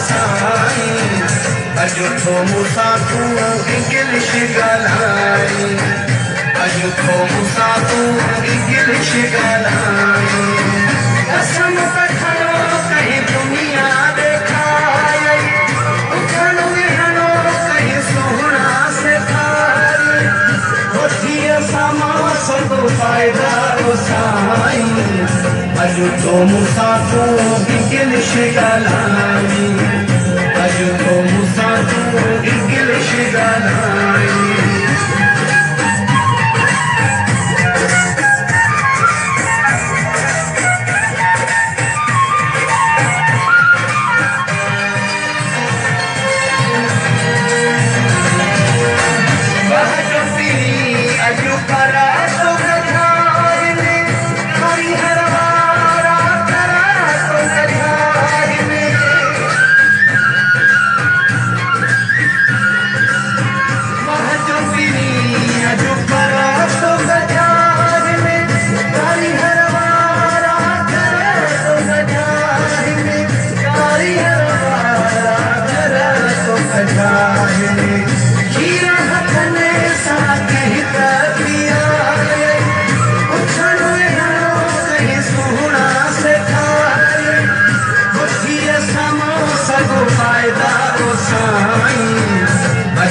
साईं अॼु थो मूंसां तूं इंग्लिश ॻाल्हाई अॼु थो मूंसां तूं इंग्लिश ॻाल्हाई कसम त खयो कहीं दुनिया ॾेखारी उथण विहणो कहीं सुहिणा सेखारी वठीअ सां सभु फ़ाइदा साईं अॼु थो मूंसां तूं इंग्लिश ॻाल्हाई अॼु थो मूंसां तूं इंग्लिश ॻाल्हाई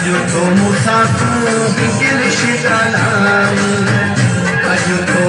अॼु थो मूंसां तूं इंग्लिश ॻाल्हाई अॼु थो